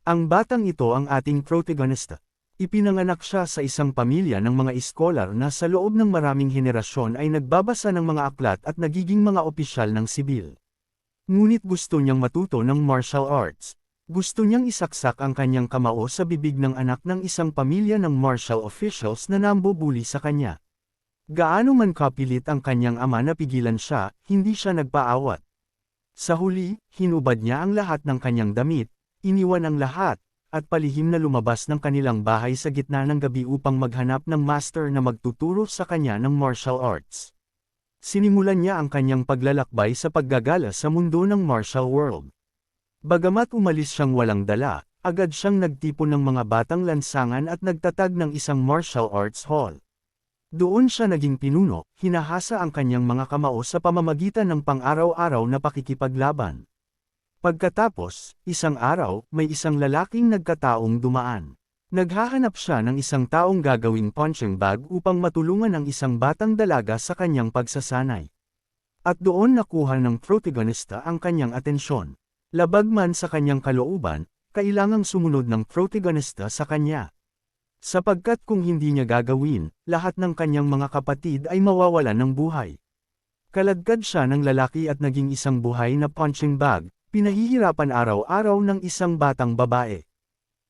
Ang batang ito ang ating protagonista. Ipinanganak siya sa isang pamilya ng mga iskolar na sa loob ng maraming henerasyon ay nagbabasa ng mga aklat at nagiging mga opisyal ng sibil. Ngunit gusto niyang matuto ng martial arts. Gusto niyang isaksak ang kanyang kamao sa bibig ng anak ng isang pamilya ng martial officials na nambubuli sa kanya. Gaano man kapilit ang kanyang ama na pigilan siya, hindi siya nagpaawat. Sa huli, hinubad niya ang lahat ng kanyang damit, iniwan ang lahat, at palihim na lumabas ng kanilang bahay sa gitna ng gabi upang maghanap ng master na magtuturo sa kanya ng martial arts. Sinimulan niya ang kanyang paglalakbay sa paggagala sa mundo ng martial world. Bagamat umalis siyang walang dala, agad siyang nagtipon ng mga batang lansangan at nagtatag ng isang martial arts hall. Doon siya naging pinuno, hinahasa ang kanyang mga kamao sa pamamagitan ng pang-araw-araw na pakikipaglaban. Pagkatapos, isang araw, may isang lalaking nagkataong dumaan. Naghahanap siya ng isang taong gagawing punching bag upang matulungan ang isang batang dalaga sa kanyang pagsasanay. At doon nakuha ng protagonista ang kanyang atensyon. Labag man sa kanyang kalooban, kailangang sumunod ng protagonista sa kanya. Sapagkat kung hindi niya gagawin, lahat ng kanyang mga kapatid ay mawawalan ng buhay. Kaladkad siya ng lalaki at naging isang buhay na punching bag, pinahihirapan araw-araw ng isang batang babae.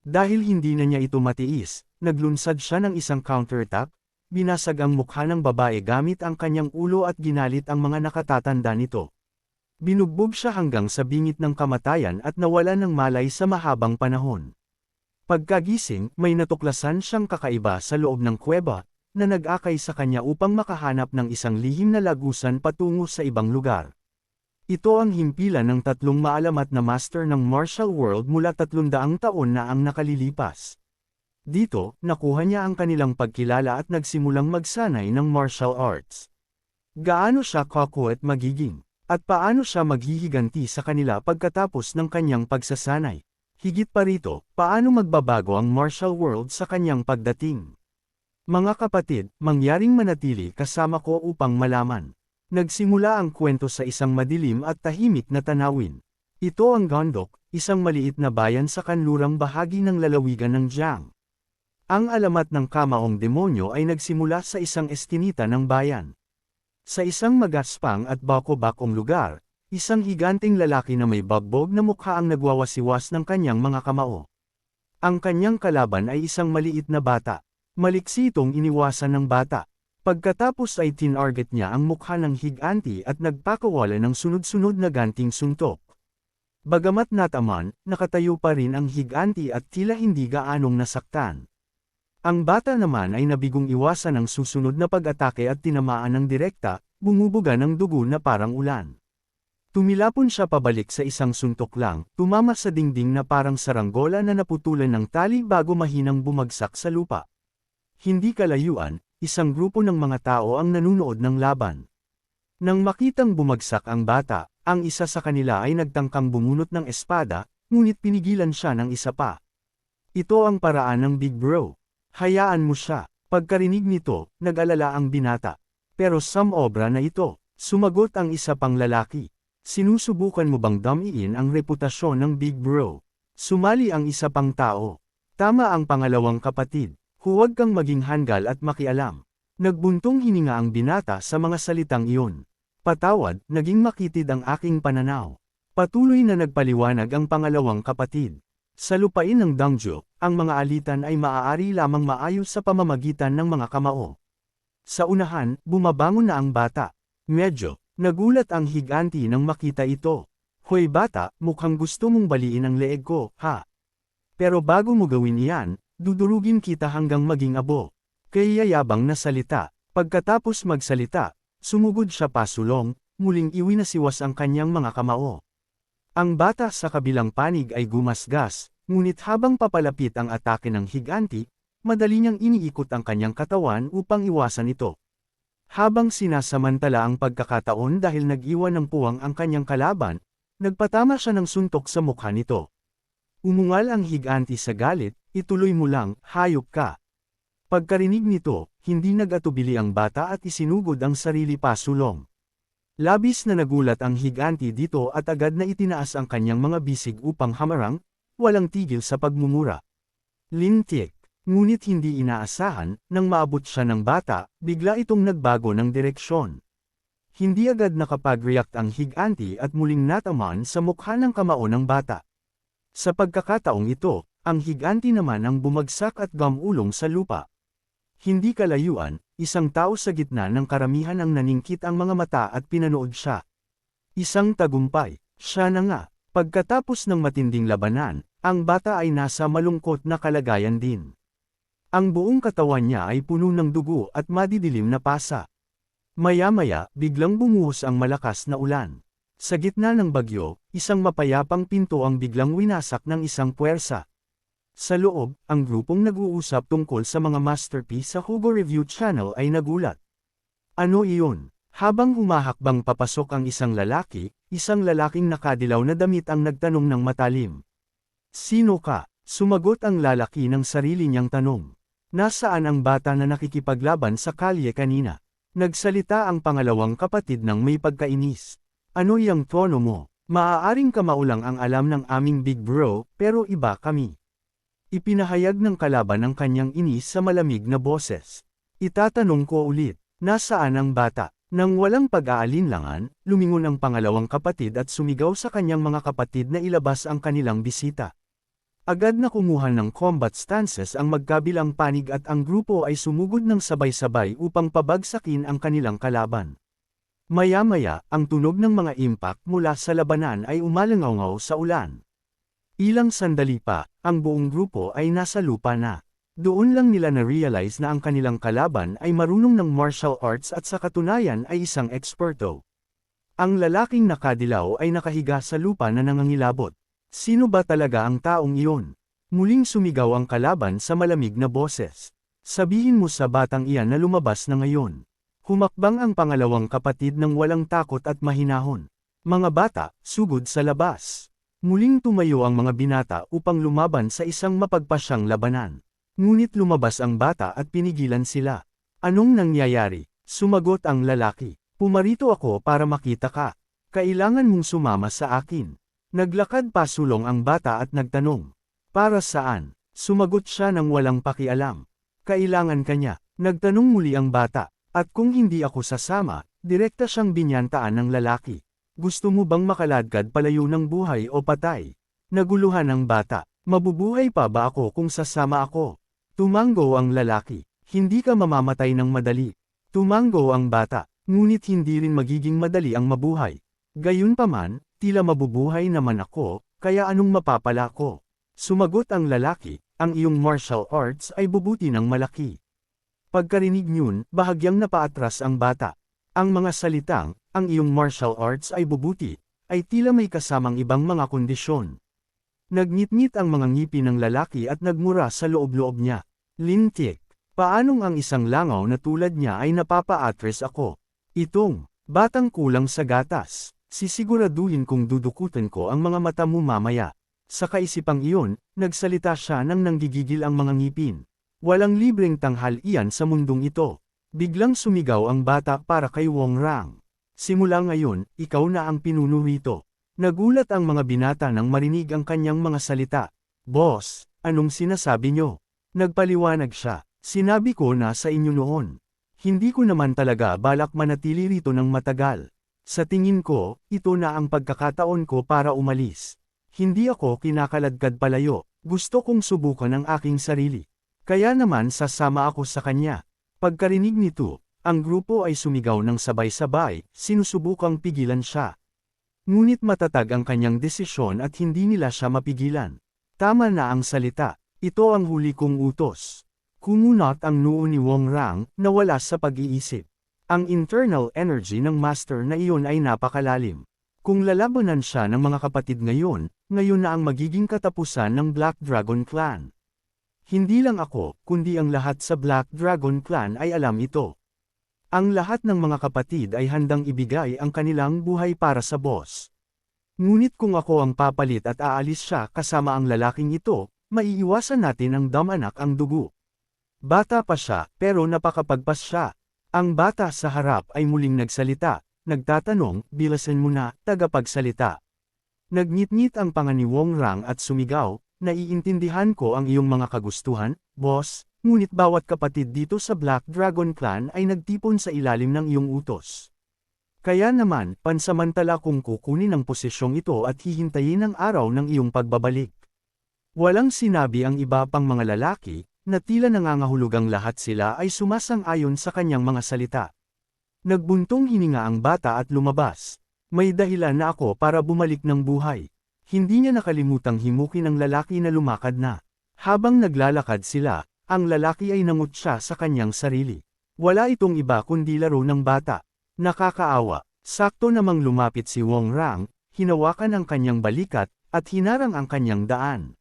Dahil hindi na niya ito matiis, naglunsad siya ng isang counterattack, binasag ang mukha ng babae gamit ang kanyang ulo at ginalit ang mga nakatatanda nito. Binugbog siya hanggang sa bingit ng kamatayan at nawala ng malay sa mahabang panahon. Pagkagising, may natuklasan siyang kakaiba sa loob ng kuweba, na nag-akay sa kanya upang makahanap ng isang lihim na lagusan patungo sa ibang lugar. Ito ang himpilan ng tatlong maalamat na master ng martial world mula 300 taon na ang nakalilipas. Dito, nakuha niya ang kanilang pagkilala at nagsimulang magsanay ng martial arts. Gaano siya kaku at magiging, at paano siya maghihiganti sa kanila pagkatapos ng kanyang pagsasanay. Higit pa rito, paano magbabago ang martial world sa kanyang pagdating. Mga kapatid, mangyaring manatili kasama ko upang malaman. Nagsimula ang kwento sa isang madilim at tahimik na tanawin. Ito ang Gondok, isang maliit na bayan sa kanlurang bahagi ng lalawigan ng Jiang. Ang alamat ng kamaong demonyo ay nagsimula sa isang eskinita ng bayan. Sa isang magaspang at bako-bakong lugar, isang higanteng lalaki na may bagbog na mukha ang nagwawasiwas ng kanyang mga kamao. Ang kanyang kalaban ay isang maliit na bata. Maliksi itong iniwasan ng bata. Pagkatapos ay tinarget niya ang mukha ng higanti at nagpakawala ng sunod-sunod na ganting suntok. Bagamat nataman, nakatayo pa rin ang higanti at tila hindi gaanong nasaktan. Ang bata naman ay nabigong iwasan ang susunod na pag-atake at tinamaan ng direkta, bumubuga ng dugo na parang ulan. Tumilapon siya pabalik sa isang suntok lang, tumama sa dingding na parang saranggola na naputulan ng tali bago mahinang bumagsak sa lupa. Hindi kalayuan, isang grupo ng mga tao ang nanunood ng laban. Nang makitang bumagsak ang bata, ang isa sa kanila ay nagtangkang bumunot ng espada, ngunit pinigilan siya ng isa pa. Ito ang paraan ng Big Bro. Hayaan mo siya. Pagkarinig nito, nag-alala ang binata. Pero obra na ito, sumagot ang isa pang lalaki. Sinusubukan mo bang damiin ang reputasyon ng Big Bro? Sumali ang isa pang tao. Tama ang pangalawang kapatid. Huwag kang maging handgal at makialam. Nagbuntong hininga ang binata sa mga salitang iyon. Patawad, naging makitid ang aking pananaw. Patuloy na nagpaliwanag ang pangalawang kapatid. Sa lupain ng Dangjo, ang mga alitan ay maaari lamang maayos sa pamamagitan ng mga kamao. Sa unahan, bumabangon na ang bata. Medyo, nagulat ang higanti nang makita ito. Hoy bata, mukhang gusto mong baliin ang leeg ko, ha? Pero bago mo gawin iyan, dudurugin kita hanggang maging abo. Kaya yabang na salita. Pagkatapos magsalita, sumugod siya pasulong, muling iwinasiwas ang kanyang mga kamao. Ang bata sa kabilang panig ay gumasgas, ngunit habang papalapit ang atake ng higanti, madali niyang iniikot ang kanyang katawan upang iwasan ito. Habang sinasamantala ang pagkakataon dahil nag-iwan ng puwang ang kanyang kalaban, nagpatama siya ng suntok sa mukha nito. Umungal ang higanti sa galit, ituloy mo lang, hayop ka. Pagkarinig nito, hindi nag-atubili ang bata at isinugod ang sarili pasulong. Labis na nagulat ang higanti dito at agad na itinaas ang kanyang mga bisig upang hamarang, walang tigil sa pagmumura. Lintik. Ngunit hindi inaasahan, nang maabot siya ng bata, bigla itong nagbago ng direksyon. Hindi agad nakapag-react ang higanti at muling natamaan sa mukha ng kamao ng bata. Sa pagkakataong ito, ang higanti naman ang bumagsak at gamulong sa lupa. Hindi kalayuan, isang tao sa gitna ng karamihan ang naningkit ang mga mata at pinanood siya. Isang tagumpay, siya na nga. Pagkatapos ng matinding labanan, ang bata ay nasa malungkot na kalagayan din. Ang buong katawan niya ay puno ng dugo at madidilim na pasa. Maya-maya, biglang bumuhos ang malakas na ulan. Sa gitna ng bagyo, isang mapayapang pinto ang biglang winasak ng isang puwersa. Sa loob, ang grupong nag-uusap tungkol sa mga masterpiece sa Hugo Review Channel ay nagulat. Ano iyon? Habang humahakbang papasok ang isang lalaking nakadilaw na damit ang nagtanong ng matalim. Sino ka? Sumagot ang lalaki ng sarili niyang tanong. Nasaan ang bata na nakikipaglaban sa kalye kanina? Nagsalita ang pangalawang kapatid ng may pagkainis. Ano yang tono mo? Maaaring kamao lang ang alam ng aming big bro, pero iba kami. Ipinahayag ng kalaban ang kanyang inis sa malamig na boses. Itatanong ko ulit, nasaan ang bata? Nang walang pag-aalinlangan, lumingon ang pangalawang kapatid at sumigaw sa kanyang mga kapatid na ilabas ang kanilang bisita. Agad na kumuha ng combat stances ang magkabilang panig at ang grupo ay sumugod ng sabay-sabay upang pabagsakin ang kanilang kalaban. Maya-maya, ang tunog ng mga impact mula sa labanan ay umalangaw sa ulan. Ilang sandali pa, ang buong grupo ay nasa lupa na. Doon lang nila na-realize na ang kanilang kalaban ay marunong ng martial arts at sa katunayan ay isang eksperto. Ang lalaking nakadilaw ay nakahiga sa lupa na nangangilabot. Sino ba talaga ang taong iyon? Muling sumigaw ang kalaban sa malamig na boses. Sabihin mo sa batang iyan na lumabas na ngayon. Humakbang ang pangalawang kapatid ng walang takot at mahinahon. Mga bata, sugod sa labas. Muling tumayo ang mga binata upang lumaban sa isang mapagpasyang labanan. Ngunit lumabas ang bata at pinigilan sila. Anong nangyayari? Sumagot ang lalaki. Pumarito ako para makita ka. Kailangan mong sumama sa akin. Naglakad pasulong ang bata at nagtanong. Para saan? Sumagot siya ng walang pakialam. Kailangan kanya. Nagtanong muli ang bata. At kung hindi ako sasama, direkta siyang binyantaan ng lalaki. Gusto mo bang makaladkad palayo ng buhay o patay? Naguluhan ang bata. Mabubuhay pa ba ako kung sasama ako? Tumango ang lalaki. Hindi ka mamamatay ng madali. Tumango ang bata. Ngunit hindi rin magiging madali ang mabuhay. Gayunpaman, tila mabubuhay naman ako, kaya anong mapapala ko? Sumagot ang lalaki, ang iyong martial arts ay bubuti ng malaki. Pagkarinig niyon, bahagyang napaatras ang bata. Ang mga salitang, ang iyong martial arts ay bubuti, ay tila may kasamang ibang mga kondisyon. Nagngit-ngit ang mga ngipin ng lalaki at nagmura sa loob-loob niya. Lintik, paanong ang isang langaw na tulad niya ay napapa-atres ako? Itong, batang kulang sa gatas. Sisiguraduhin kong dudukutin ko ang mga mata mo mamaya. Sa kaisipang iyon, nagsalita siya nang nanggigigil ang mga ngipin. Walang libreng tanghalian sa mundong ito. Biglang sumigaw ang bata para kay Wong Rang. Simula ngayon, ikaw na ang pinuno rito. Nagulat ang mga binata nang marinig ang kanyang mga salita. Boss, anong sinasabi nyo? Nagpaliwanag siya. Sinabi ko na sa inyo noon. Hindi ko naman talaga balak manatili rito ng matagal. Sa tingin ko, ito na ang pagkakataon ko para umalis. Hindi ako kinakaladkad palayo, gusto kong subukan ang aking sarili. Kaya naman sasama ako sa kanya. Pagkarinig nito, ang grupo ay sumigaw ng sabay-sabay, sinusubukang pigilan siya. Ngunit matatag ang kanyang desisyon at hindi nila siya mapigilan. Tama na ang salita, ito ang huli kong utos. Kumunot ang noo ni Wong Rang, nawala sa pag-iisip. Ang internal energy ng master na iyon ay napakalalim. Kung lalabanan siya ng mga kapatid ngayon na ang magiging katapusan ng Black Dragon Clan. Hindi lang ako, kundi ang lahat sa Black Dragon Clan ay alam ito. Ang lahat ng mga kapatid ay handang ibigay ang kanilang buhay para sa boss. Ngunit kung ako ang papalit at aalis siya kasama ang lalaking ito, maiiwasan natin ang damanak ang dugo. Bata pa siya, pero napakapagpas siya. Ang bata sa harap ay muling nagsalita, nagtatanong, bilasan mo na, tagapagsalita. Nagngit-ngit ang panga ni Wong Rang at sumigaw, Naiintindihan ko ang iyong mga kagustuhan, boss, ngunit bawat kapatid dito sa Black Dragon Clan ay nagtipon sa ilalim ng iyong utos. Kaya naman, pansamantala kong kukunin ang posisyong ito at hihintayin ang araw ng iyong pagbabalik. Walang sinabi ang iba pang mga lalaki, na tila nangangahulugang lahat sila ay sumasang-ayon sa kanyang mga salita. Nagbuntong hininga ang bata at lumabas. May dahilan na ako para bumalik ng buhay. Hindi niya nakalimutang himukin ang lalaki na lumakad na. Habang naglalakad sila, ang lalaki ay namutya sa kanyang sarili. Wala itong iba kundi laro ng bata. Nakakaawa. Sakto namang lumapit si Wong Rang, hinawakan ang kanyang balikat, at hinarang ang kanyang daan.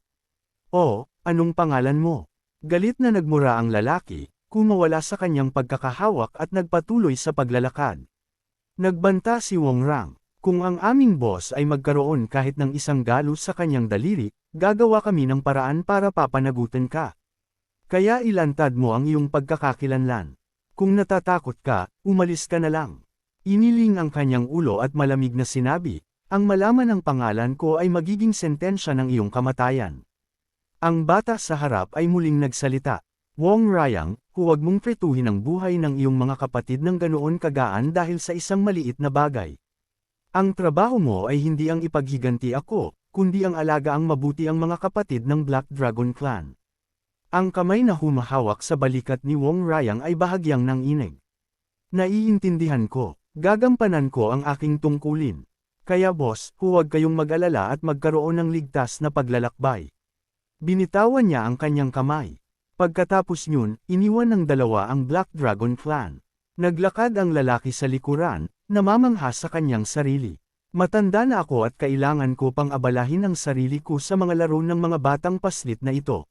"Oh, anong pangalan mo?" Galit na nagmura ang lalaki, kumawala sa kanyang pagkakahawak at nagpatuloy sa paglalakad. Nagbanta si Wong Rang, "Kung ang aming boss ay magkaroon kahit ng isang galos sa kanyang daliri, gagawa kami ng paraan para papanagutan ka. Kaya ilantad mo ang iyong pagkakakilanlan. Kung natatakot ka, umalis ka na lang." Iniling ang kanyang ulo at malamig na sinabi, "Ang malaman ng pangalan ko ay magiging sentensya ng iyong kamatayan." Ang bata sa harap ay muling nagsalita, "Wong Rayang, huwag mong pretuhin ang buhay ng iyong mga kapatid ng ganoon kagaan dahil sa isang maliit na bagay. Ang trabaho mo ay hindi ang ipaghiganti ako, kundi ang alaga ang mabuti ang mga kapatid ng Black Dragon Clan." Ang kamay na humahawak sa balikat ni Wong Rayang ay bahagyang nanginig. "Naiintindihan ko, gagampanan ko ang aking tungkulin. Kaya boss, huwag kayong mag-alala at magkaroon ng ligtas na paglalakbay." Binitawan niya ang kanyang kamay. Pagkatapos niyon, iniwan ng dalawa ang Black Dragon Clan. Naglakad ang lalaki sa likuran, namamangha sa kanyang sarili. "Matanda na ako at kailangan ko pang abalahin ang sarili ko sa mga laro ng mga batang paslit na ito."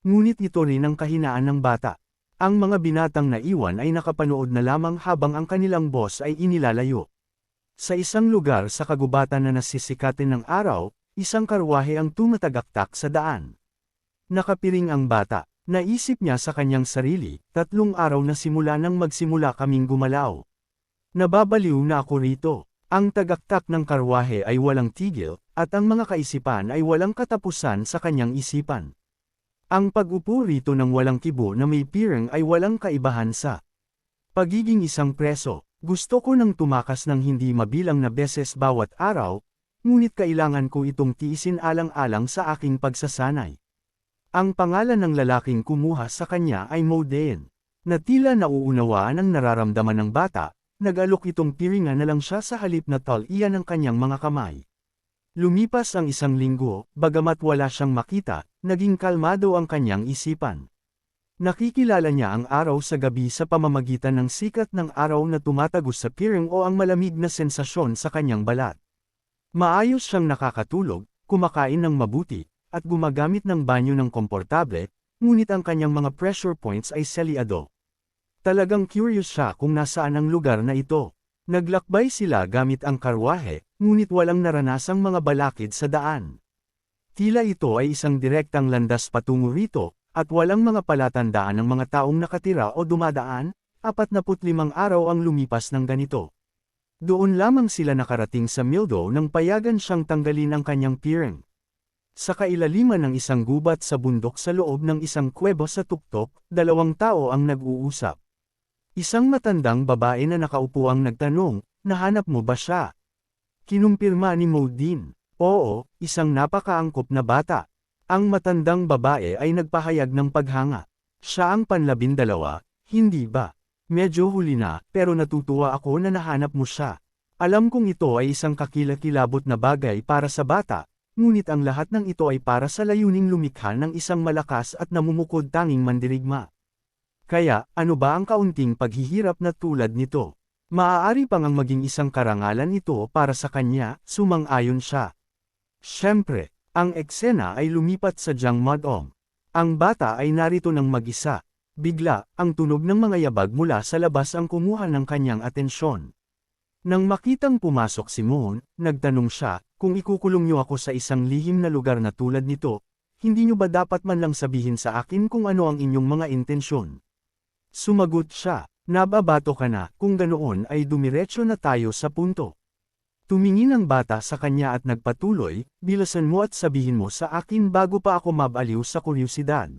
Ngunit ito rin ang kahinaan ng bata. Ang mga binatang naiwan ay nakapanood na lamang habang ang kanilang boss ay inilalayo. Sa isang lugar sa kagubatan na nasisikatin ng araw, isang karwahe ang tumatagaktak sa daan. Nakapiring ang bata. Naisip niya sa kanyang sarili, 3 araw na simula nang magsimula kaming gumalaw. Nababaliw na ako rito. Ang tagaktak ng karwahe ay walang tigil, at ang mga kaisipan ay walang katapusan sa kanyang isipan. Ang pag-upo rito ng walang kibo na may piring ay walang kaibahan sa pagiging isang preso. Gusto ko nang tumakas ng hindi mabilang na beses bawat araw, ngunit kailangan ko itong tiisin alang-alang sa aking pagsasanay. Ang pangalan ng lalaking kumuha sa kanya ay Mo Deen. Na tila nauunawaan ang nararamdaman ng bata, nag-alok itong piringan na lang siya sa halip na talian ng kanyang mga kamay. Lumipas ang 1 linggo, bagamat wala siyang makita, naging kalmado ang kanyang isipan. Nakikilala niya ang araw sa gabi sa pamamagitan ng sikat ng araw na tumatagos sa piring o ang malamig na sensasyon sa kanyang balat. Maayos siyang nakakatulog, kumakain ng mabuti, at gumagamit ng banyo ng komportable, ngunit ang kanyang mga pressure points ay selyado. Talagang curious siya kung nasaan ang lugar na ito. Naglakbay sila gamit ang karwahe, ngunit walang naranasang mga balakid sa daan. Tila ito ay isang direktang landas patungo rito, at walang mga palatandaan ng mga taong nakatira o dumadaan. 45 araw ang lumipas ng ganito. Doon lamang sila nakarating sa Mildo nang payagan siyang tanggalin ang kanyang piring. Sa kailaliman ng isang gubat sa bundok sa loob ng isang kuweba sa tuktok, 2 tao ang nag-uusap. Isang matandang babae na nakaupo ang nagtanong, "Nahanap mo ba siya?" Kinumpirma ni Mo Deen, "Oo, isang napakaangkop na bata." Ang matandang babae ay nagpahayag ng paghanga. "Siya ang panlabindalawa, hindi ba? Medyo huli na, pero natutuwa ako na nahanap mo siya. Alam kong ito ay isang kakilakilabot na bagay para sa bata, ngunit ang lahat ng ito ay para sa layuning lumikha ng isang malakas at namumukod tanging mandirigma. Kaya, ano ba ang kaunting paghihirap na tulad nito? Maaari pang ang maging isang karangalan ito para sa kanya," sumang-ayon siya. Siyempre, ang eksena ay lumipat sa Jangmadong. Ang bata ay narito ng mag-isa. Bigla, ang tunog ng mga yabag mula sa labas ang kumuha ng kanyang atensyon. Nang makitang pumasok si Moon, nagtanong siya, "Kung ikukulong niyo ako sa isang lihim na lugar na tulad nito, hindi niyo ba dapat man lang sabihin sa akin kung ano ang inyong mga intensyon?" Sumagot siya, "Nababato ka na, kung ganoon ay dumiretso na tayo sa punto." Tumingin ang bata sa kanya at nagpatuloy, "Bilasan mo at sabihin mo sa akin bago pa ako mabaliw sa kuryusidad."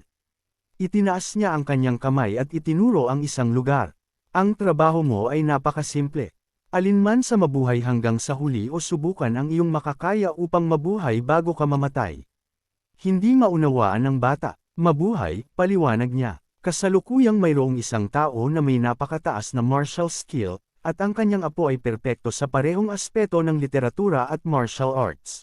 Itinaas niya ang kanyang kamay at itinuro ang isang lugar. "Ang trabaho mo ay napakasimple. Alinman sa mabuhay hanggang sa huli o subukan ang iyong makakaya upang mabuhay bago ka mamatay." Hindi maunawaan ng bata. "Mabuhay," paliwanag niya. Kasalukuyang mayroong isang tao na may napakataas na martial skill, at ang kanyang apo ay perpekto sa parehong aspeto ng literatura at martial arts.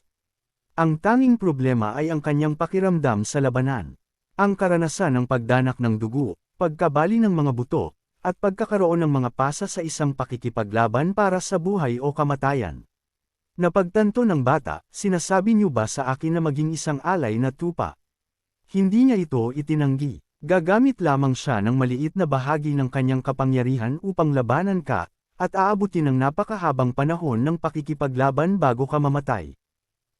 Ang tanging problema ay ang kanyang pakiramdam sa labanan. Ang karanasan ng pagdanak ng dugo, pagkabali ng mga buto, at pagkakaroon ng mga pasa sa isang pakikipaglaban para sa buhay o kamatayan. Napagtanto ng bata, "Sinasabi niyo ba sa akin na maging isang alay na tupa?" Hindi niya ito itinanggi. Gagamit lamang siya ng maliit na bahagi ng kanyang kapangyarihan upang labanan ka, at aabutin ng napakahabang panahon ng pakikipaglaban bago ka mamatay.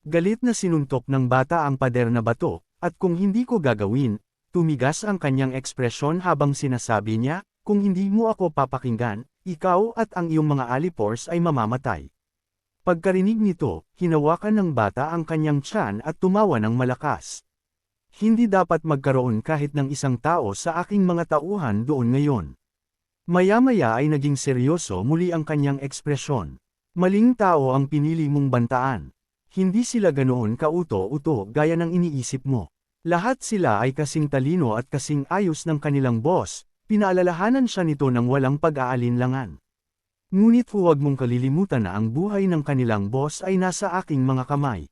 Galit na sinuntok ng bata ang pader na bato, at "Kung hindi ko gagawin," tumigas ang kanyang ekspresyon habang sinasabi niya, "Kung hindi mo ako papakinggan, ikaw at ang iyong mga alipors ay mamamatay." Pagkarinig nito, hinawakan ng bata ang kanyang tiyan at tumawa ng malakas. "Hindi dapat magkaroon kahit ng isang tao sa aking mga tauhan doon ngayon." Maya-maya ay naging seryoso muli ang kanyang ekspresyon. "Maling tao ang pinili mong bantaan. Hindi sila ganoon kauto-uto gaya ng iniisip mo. Lahat sila ay kasing talino at kasing ayos ng kanilang boss." Pinaalalahanan siya nito ng walang pag-aalinlangan. "Ngunit huwag mong kalilimutan na ang buhay ng kanilang boss ay nasa aking mga kamay.